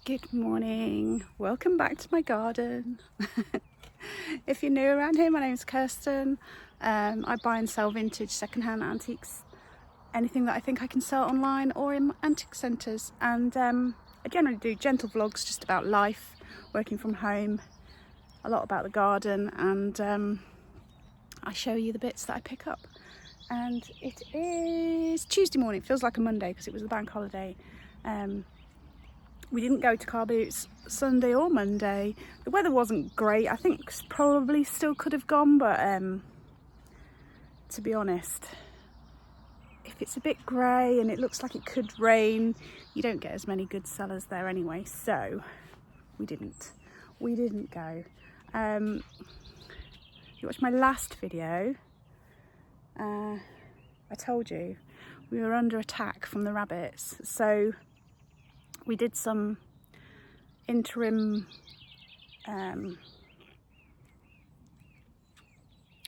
Good morning, welcome back to my garden. If you're new around here, my name's Kirsten. I buy and sell vintage secondhand antiques, anything that I think I can sell online or in antique centres, and I generally do gentle vlogs just about life, working from home, a lot about the garden, and I show you the bits that I pick up. And it is Tuesday morning. It feels like a Monday because it was the bank holiday. We didn't go to car boots Sunday or Monday. The weather wasn't great. I think probably still could have gone, but to be honest, if it's a bit grey and it looks like it could rain, you don't get as many good sellers there anyway. So we didn't go. You watched my last video. I told you we were under attack from the rabbits, so we did some interim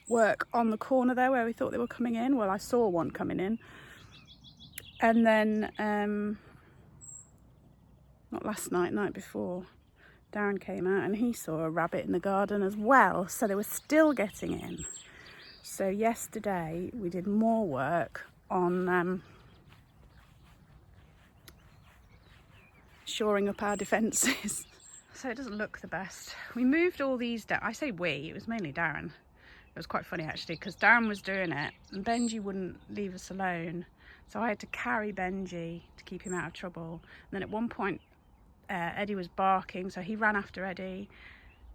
work on the corner there where we thought they were coming in. Well, I saw one coming in, and then not last night, night before, Darren came out and he saw a rabbit in the garden as well, so they were still getting in. So yesterday we did more work on shoring up our defences. So it doesn't look the best. We moved all these down. I say we, it was mainly Darren. It was quite funny actually, because Darren was doing it and Benji wouldn't leave us alone. So I had to carry Benji to keep him out of trouble. And then at one point, Eddie was barking, so he ran after Eddie.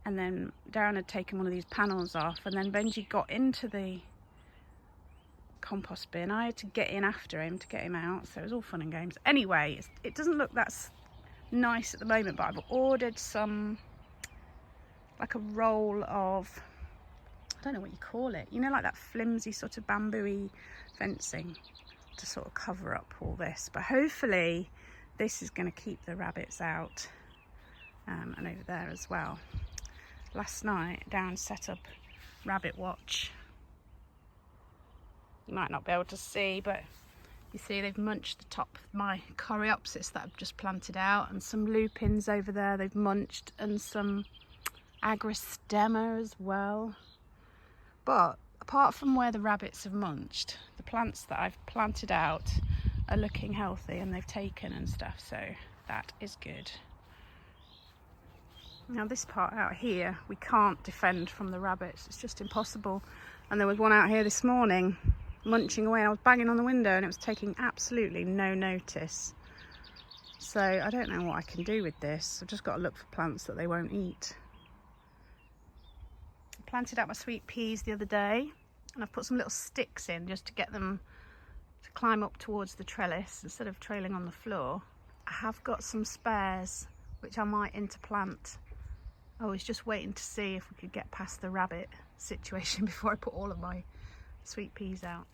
And then Darren had taken one of these panels off, and then Benji got into the compost bin. I had to get in after him to get him out, so it was all fun and games. Anyway, it doesn't look that nice at the moment, but I've ordered some, like a roll of, I don't know what you call it, you know, like that flimsy sort of bamboo-y fencing to sort of cover up all this. But hopefully this is going to keep the rabbits out, and over there as well. Last night Darren set up rabbit watch. You might not be able to see, but you see they've munched the top of my coreopsis that I've just planted out, and some lupins over there they've munched, and some agrostemma as well. But apart from where the rabbits have munched, the plants that I've planted out are looking healthy and they've taken and stuff, so that is good. Now this part out here we can't defend from the rabbits, it's just impossible. And there was one out here this morning munching away, and I was banging on the window and it was taking absolutely no notice. So I don't know what I can do with this. I've just got to look for plants that they won't eat. I planted out my sweet peas the other day, and I've put some little sticks in just to get them to climb up towards the trellis instead of trailing on the floor. I have got some spares which I might interplant. I was just waiting to see if we could get past the rabbit situation before I put all of my sweet peas out.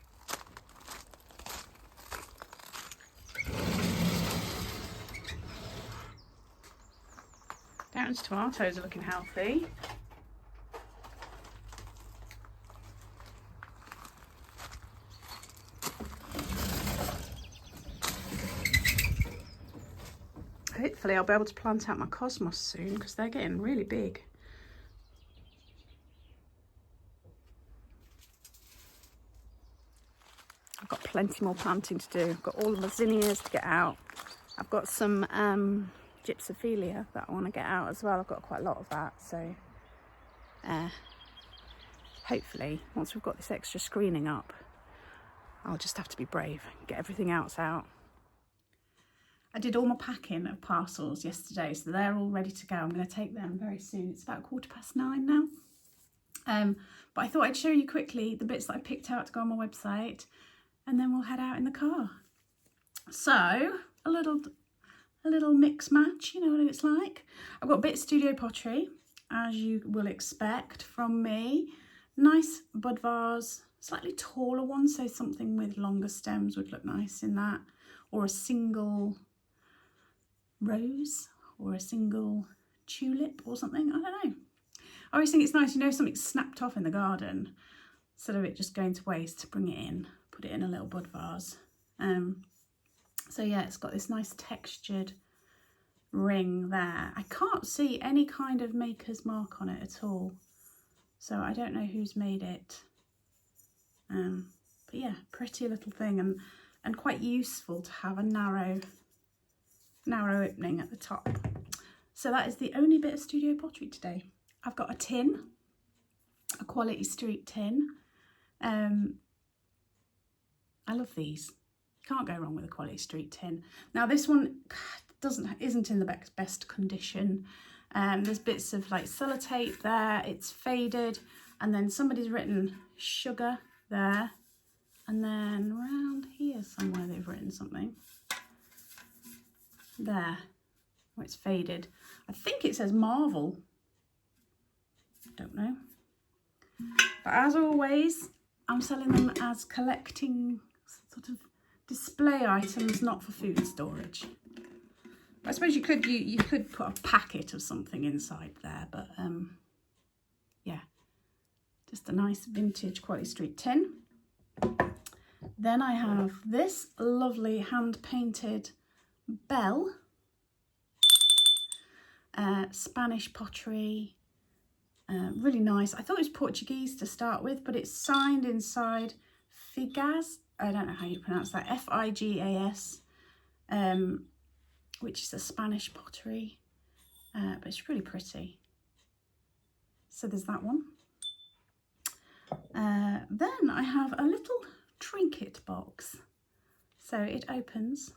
Darren's tomatoes are looking healthy. Hopefully I'll be able to plant out my cosmos soon because they're getting really big. I've got plenty more planting to do. I've got all of my zinnias to get out. I've got some gypsophilia that I want to get out as well. I've got quite a lot of that, so hopefully once we've got this extra screening up, I'll just have to be brave and get everything else out. I did all my packing of parcels yesterday, so they're all ready to go. I'm going to take them very soon. It's about 9:15 now. But I thought I'd show you quickly the bits that I picked out to go on my website, and then we'll head out in the car. So a little mix match, you know what it's like. I've got a bit of studio pottery, as you will expect from me. Nice bud vase, slightly taller one, so something with longer stems would look nice in that, or a single rose or a single tulip or something, I don't know. I always think it's nice, you know, something snapped off in the garden instead of it just going to waste, to bring it in, put it in a little bud vase. So yeah, it's got this nice textured ring there. I can't see any kind of maker's mark on it at all, so I don't know who's made it. But yeah, pretty little thing, and quite useful to have a narrow opening at the top. So that is the only bit of studio pottery today. I've got a tin, a Quality Street tin. I love these. You can't go wrong with a Quality Street tin. Now this one isn't in the best condition. There's bits of like sellotape there, it's faded, and then somebody's written sugar there, and then around here somewhere they've written something. There, oh, it's faded. I think it says Marvel. Don't know. But as always, I'm selling them as collecting sort of display items, not for food storage. I suppose you could put a packet of something inside there, but yeah, just a nice vintage Quality Street tin. Then I have this lovely hand-painted bell, Spanish pottery, really nice. I thought it was Portuguese to start with, but it's signed inside Figas. I don't know how you pronounce that. Figas, which is a Spanish pottery, but it's really pretty. So there's that one. Then I have a little trinket box. So it opens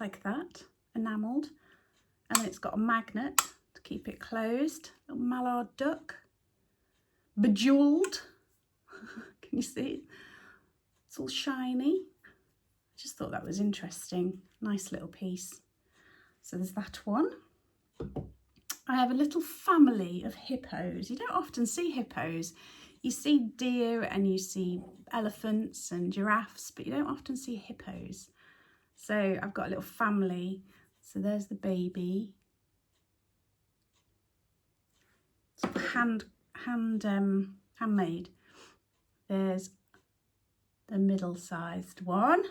like that, enamelled, and it's got a magnet to keep it closed. A mallard duck, bejewelled. Can you see it? It's all shiny. I just thought that was interesting. Nice little piece. So there's that one. I have a little family of hippos. You don't often see hippos. You see deer and you see elephants and giraffes, but you don't often see hippos. So I've got a little family. So there's the baby. It's handmade. There's the middle-sized one,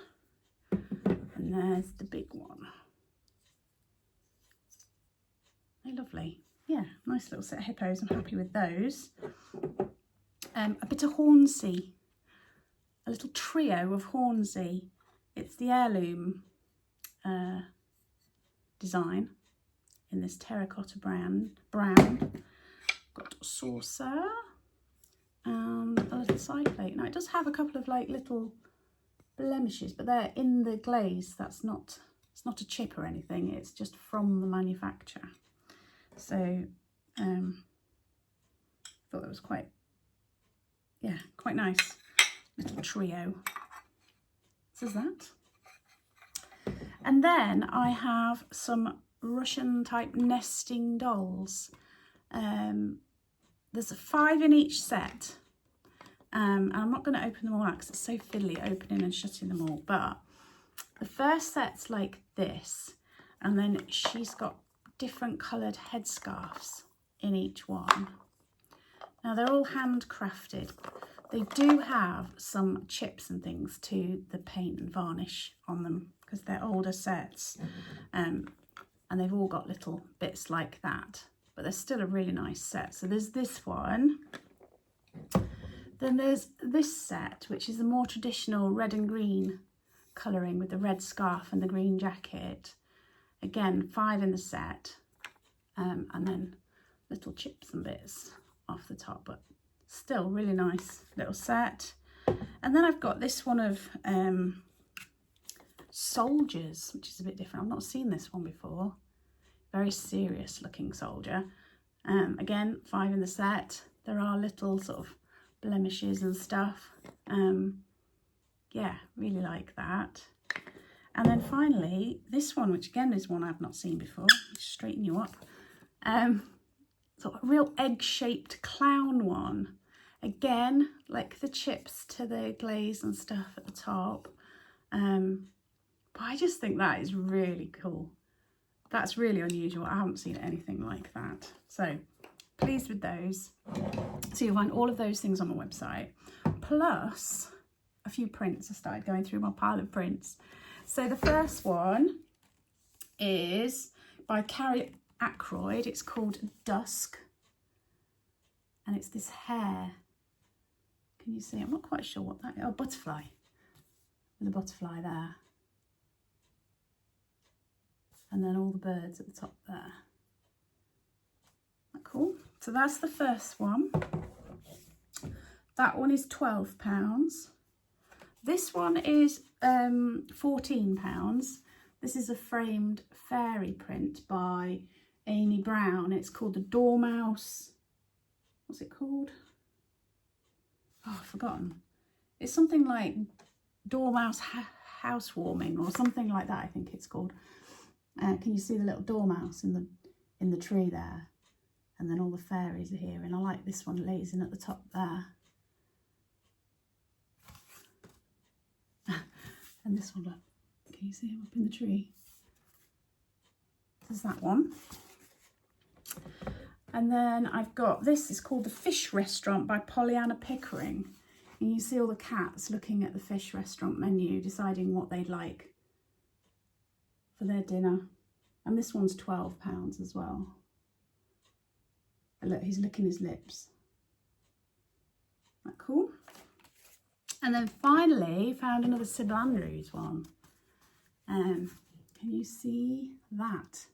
and there's the big one. They're lovely. Yeah, nice little set of hippos. I'm happy with those. A bit of Hornsey, a little trio of Hornsey. It's the heirloom design in this terracotta brown. Got a saucer and a little side plate. Now it does have a couple of like little blemishes, but they're in the glaze. It's not a chip or anything. It's just from the manufacturer. So I thought that was quite nice little trio. So there's that. And then I have some Russian type nesting dolls. There's 5 in each set, and I'm not going to open them all out because it's so fiddly opening and shutting them all, but the first set's like this, and then she's got different coloured headscarves in each one. Now they're all handcrafted. They do have some chips and things to the paint and varnish on them because they're older sets, and they've all got little bits like that, but they're still a really nice set. So there's this one. Then there's this set, which is a more traditional red and green colouring with the red scarf and the green jacket. Again, 5 in the set, and then little chips and bits off the top, but still really nice little set. And then I've got this one of soldiers, which is a bit different. I've not seen this one before. Very serious looking soldier. Again, 5 in the set. There are little sort of blemishes and stuff. Yeah, really like that. And then finally this one, which again is one I've not seen before. Just straighten you up. Sort of a real egg-shaped clown one. Again, like the chips to the glaze and stuff at the top. But I just think that is really cool. That's really unusual. I haven't seen anything like that. So pleased with those. So you'll find all of those things on my website, plus a few prints. I started going through my pile of prints. So the first one is by Carrie Ackroyd. It's called Dusk. And it's this hare. Can you see? I'm not quite sure what that is. Oh, butterfly. With a butterfly there. And then all the birds at the top there. Cool. So that's the first one. That one is £12. This one is £14. This is a framed fairy print by Amy Brown. It's called the Dormouse. What's it called? Oh, I've forgotten. It's something like Dormouse Housewarming or something like that, I think it's called. Can you see the little dormouse in the tree there? And then all the fairies are here, and I like this one lazing at the top there. And this one, look, can you see him up in the tree? There's that one. And then I've got, this is called The Fish Restaurant by Pollyanna Pickering. And you see all the cats looking at the fish restaurant menu, deciding what they'd like for their dinner. And this one's £12 as well. Look, he's licking his lips. Isn't that cool? And then finally found another Sybil Andrews one. Can you see that?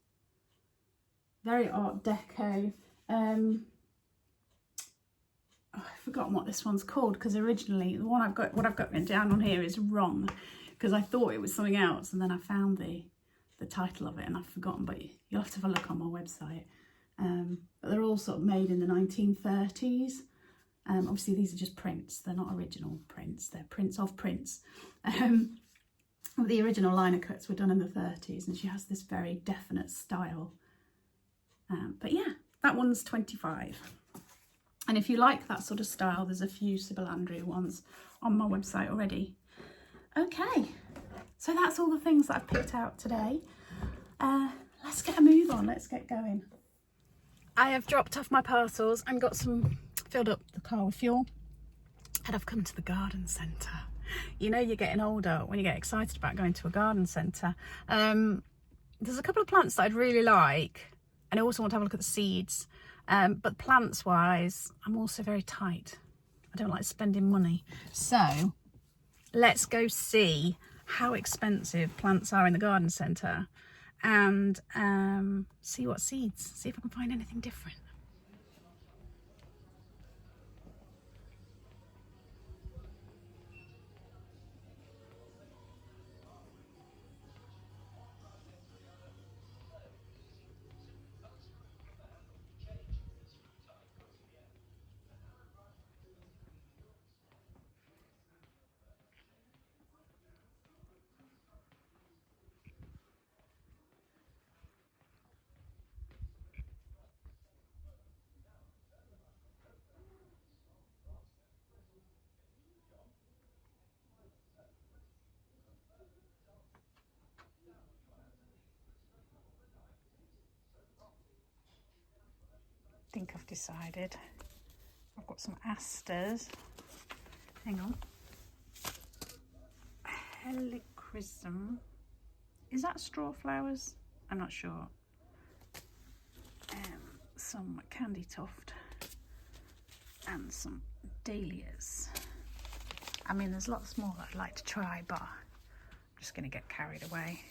Very Art Deco. Oh, I've forgotten what this one's called, because originally the one I've got written down on here is wrong, because I thought it was something else, and then I found the title of it and I've forgotten. But you'll have to have a look on my website. But they're all sort of made in the 1930s. Obviously these are just prints, they're not original prints, they're prints of prints. The original liner cuts were done in the 30s, and she has this very definite style. But yeah, that one's 25. And if you like that sort of style, there's a few Sybil Andrews ones on my website already. Okay, so that's all the things that I've picked out today. Let's get a move on, let's get going. I have dropped off my parcels and got filled up the car with fuel, and I've come to the garden centre. You know, you're getting older when you get excited about going to a garden centre. There's a couple of plants that I'd really like, and I also want to have a look at the seeds. But plants wise, I'm also very tight. I don't like spending money. So let's go see how expensive plants are in the garden centre, and see what seeds, see if I can find anything different. I think I've decided. I've got some asters. Hang on. Helichrysum. Is that straw flowers? I'm not sure. Some candy tuft and some dahlias. I mean, there's lots more that I'd like to try, but I'm just going to get carried away.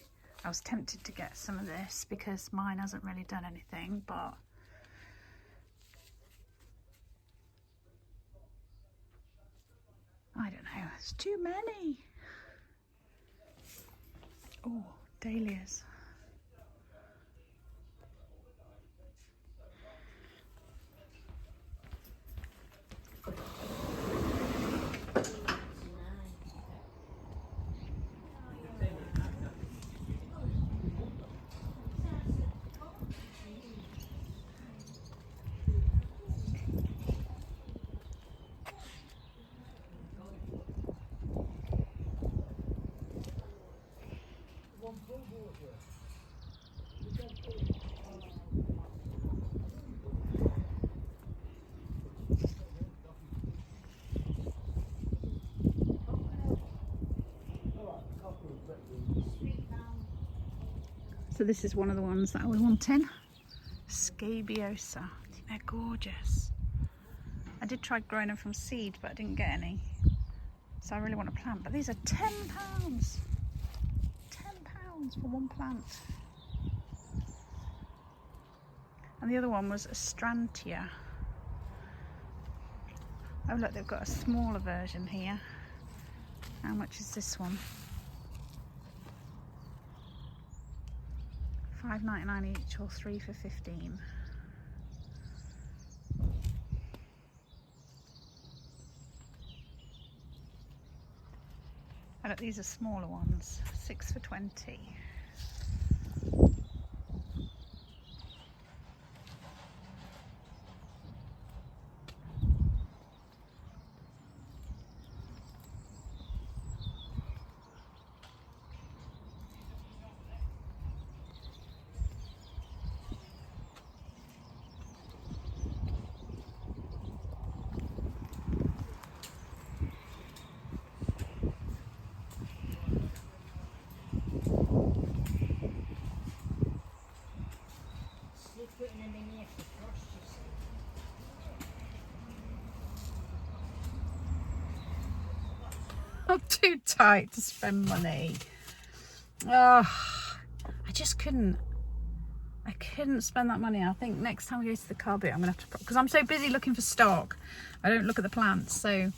I was tempted to get some of this because mine hasn't really done anything, but I don't know, it's too many. Oh, dahlias. this is one of the ones that I was wanting. Scabiosa. I think they're gorgeous. I did try growing them from seed, but I didn't get any. So I really want a plant. But these are £10. £10 for one plant. And the other one was Astrantia. Oh look, they've got a smaller version here. How much is this one? $5.99 each, or 3 for $15. Oh look, these are smaller ones, 6 for $20. I'm too tight to spend money. Oh, I just couldn't. I couldn't spend that money. I think next time we go to the car boot, I'm gonna have to, because I'm so busy looking for stock, I don't look at the plants. So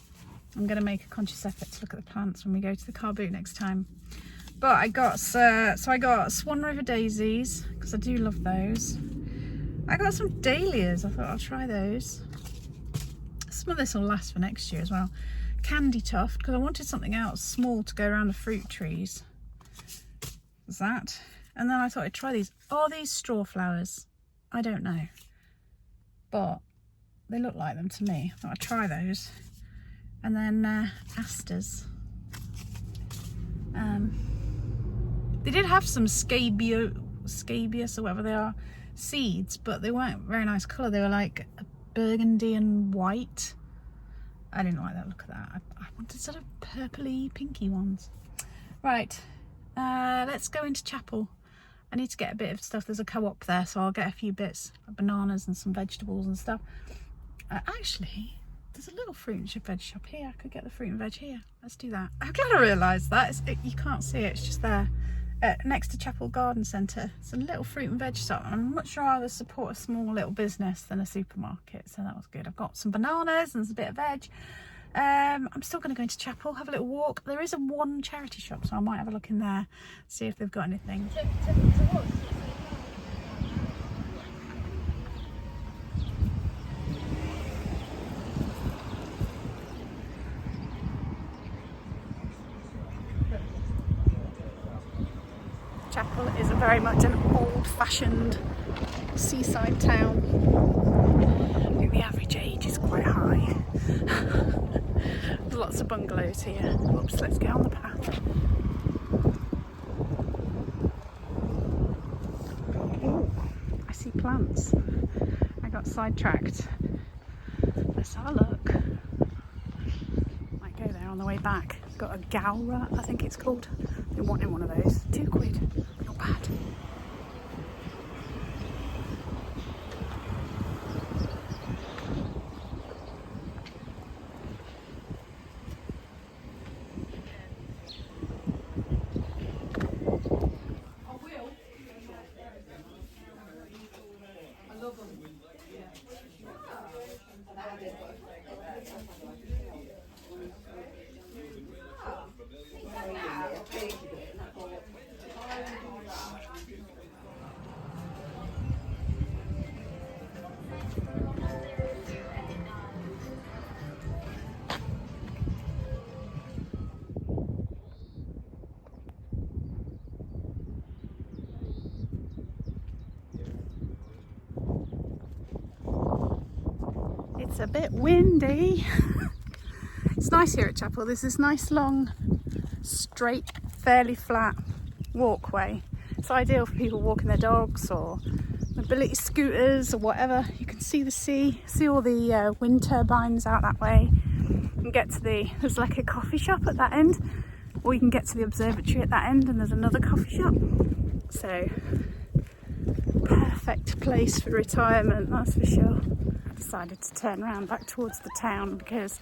I'm gonna make a conscious effort to look at the plants when we go to the car boot next time. But I got I got Swan River daisies because I do love those. I got some dahlias. I thought I'll try those. Some of this will last for next year as well. Candy tuft, because I wanted something else small to go around the fruit trees. What's that? And then I thought I'd try these. Are these straw flowers? I don't know, but they look like them to me. I thought I'd try those. And then asters. They did have some scabious or whatever they are seeds, but they weren't very nice colour. They were like a burgundy and white. I didn't like that look of that. I wanted sort of purpley, pinky ones. Right, let's go into chapel. I need to get a bit of stuff. There's a co-op there, so I'll get a few bits of bananas and some vegetables and stuff. Actually, there's a little fruit and veg shop here. I could get the fruit and veg here. Let's do that. I'm glad I realised that. You can't see it, it's just there. Next to Chapel Garden Centre. It's a little fruit and veg shop. I'm much rather support a small little business than a supermarket, so that was good. I've got some bananas and a bit of veg. I'm still going to go into chapel, have a little walk. There is one charity shop, so I might have a look in there, see if they've got anything. Chapel is very much an old-fashioned seaside town. I think the average age is quite high. There's lots of bungalows here. Oops, let's get on the path. Ooh, I see plants. I got sidetracked. Let's have a look. Might go there on the way back. Got a Gowra, I think it's called. Been wanting one of those. £2. Not bad. It's a bit windy. It's nice here at Chapel. There's this nice long, straight, fairly flat walkway. It's ideal for people walking their dogs or mobility scooters or whatever. You can see the sea, see all the wind turbines out that way. You can get to there's like a coffee shop at that end, or you can get to the observatory at that end and there's another coffee shop. So perfect place for retirement, that's for sure. I decided to turn around back towards the town because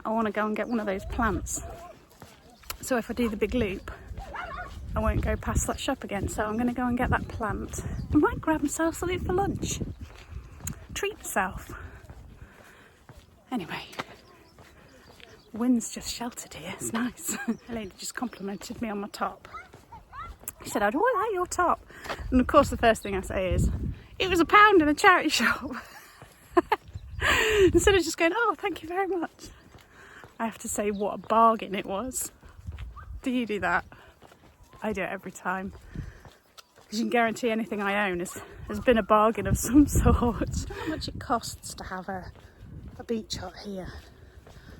I want to go and get one of those plants. So if I do the big loop, I won't go past that shop again. So I'm going to go and get that plant. I might grab myself something for lunch. Treat myself. Anyway, the wind's just sheltered here. It's nice. A lady just complimented me on my top. She said, "I do like your top." And of course the first thing I say is, "It was £1 in a charity shop." Instead of just going, "Oh, thank you very much," I have to say what a bargain it was. Do you do that? I do it every time. Because you can guarantee anything I own has been a bargain of some sort. I don't know how much it costs to have a beach hut here.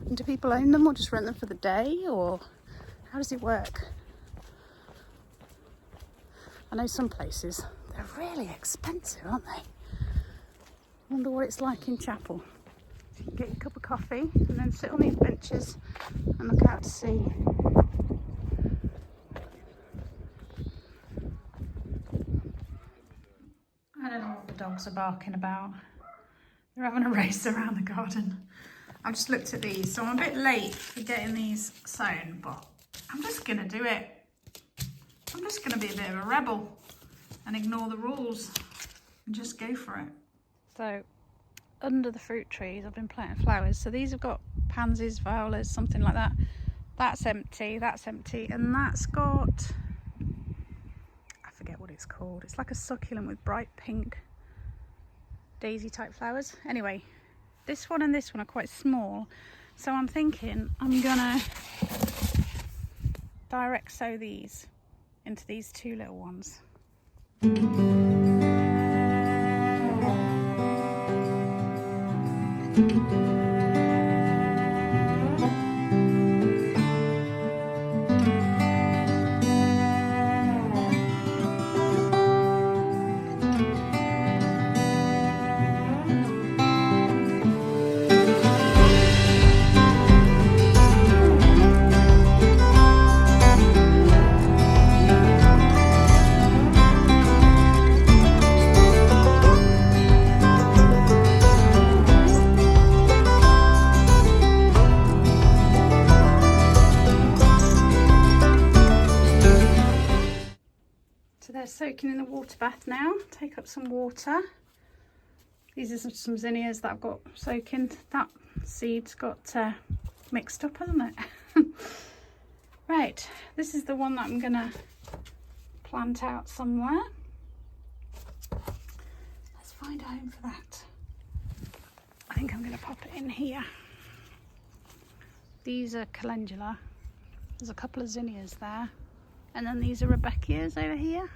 And do people own them or just rent them for the day, or how does it work? I know some places, they're really expensive, aren't they? I wonder what it's like in Chapel. You can get your cup of coffee and then sit on these benches and look out to sea. I don't know what the dogs are barking about. They're having a race around the garden. I've just looked at these, so I'm a bit late for getting these sown, but I'm just going to do it. I'm just going to be a bit of a rebel and ignore the rules and just go for it. So, under the fruit trees, I've been planting flowers. So these have got pansies, violas, something like that. That's empty, and that's got, I forget what it's called. It's like a succulent with bright pink daisy type flowers. Anyway, this one and this one are quite small. So I'm thinking I'm gonna direct sow these into these two little ones. They're soaking in the water bath now. Take up some water. These are some zinnias that I've got soaking. That seed's got mixed up, hasn't it? Right, this is the one that I'm gonna plant out somewhere. Let's find a home for that. I think I'm gonna pop it in here. These are calendula. There's a couple of zinnias there. And then these are Rebecca's over here.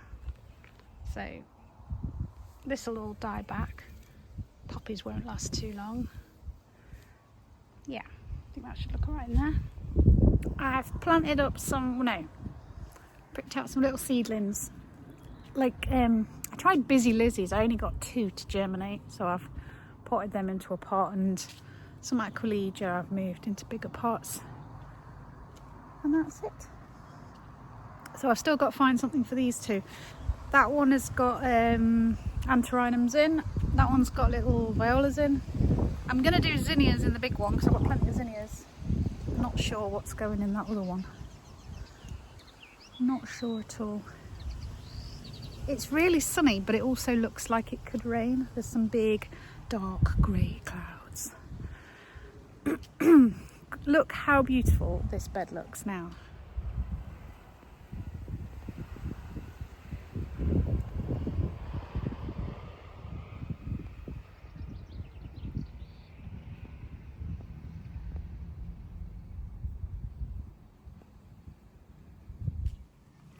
So this will all die back. Poppies won't last too long. Yeah, I think that should look alright in there. I've planted up picked out some little seedlings. Like, I tried Busy Lizzie's, I only got 2 to germinate, so I've potted them into a pot, and some Aquilegia I've moved into bigger pots. And that's it. So I've still got to find something for these two. That one has got anthuriums in. That one's got little violas in. I'm going to do zinnias in the big one because I've got plenty of zinnias. I'm not sure what's going in that other one. Not sure at all. It's really sunny, but it also looks like it could rain. There's some big dark grey clouds. Look how beautiful this bed looks now.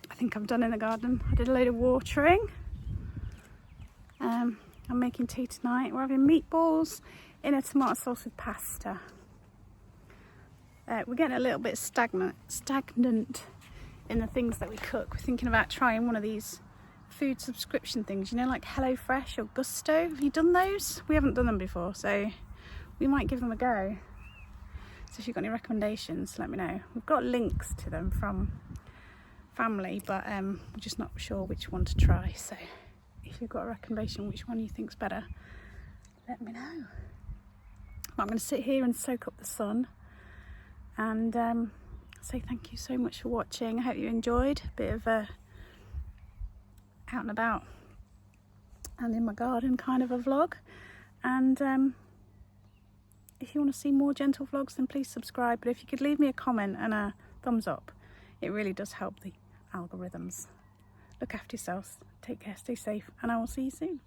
I think I'm done in the garden. I did a load of watering. I'm making tea tonight. We're having meatballs in a tomato sauce with pasta. We're getting a little bit stagnant in the things that we cook. We're thinking about trying one of these food subscription things, you know, like HelloFresh or Gusto. Have you done those? We haven't done them before, so we might give them a go. So if you've got any recommendations, let me know. We've got links to them from family, but we're just not sure which one to try. So if you've got a recommendation which one you think's better, let me know. I'm going to sit here and soak up the sun and say thank you so much for watching. I hope you enjoyed a bit of a out and about and in my garden kind of a vlog. And if you want to see more gentle vlogs, then please subscribe. But if you could leave me a comment and a thumbs up, it really does help the algorithms. Look after yourselves, take care, stay safe, and I will see you soon.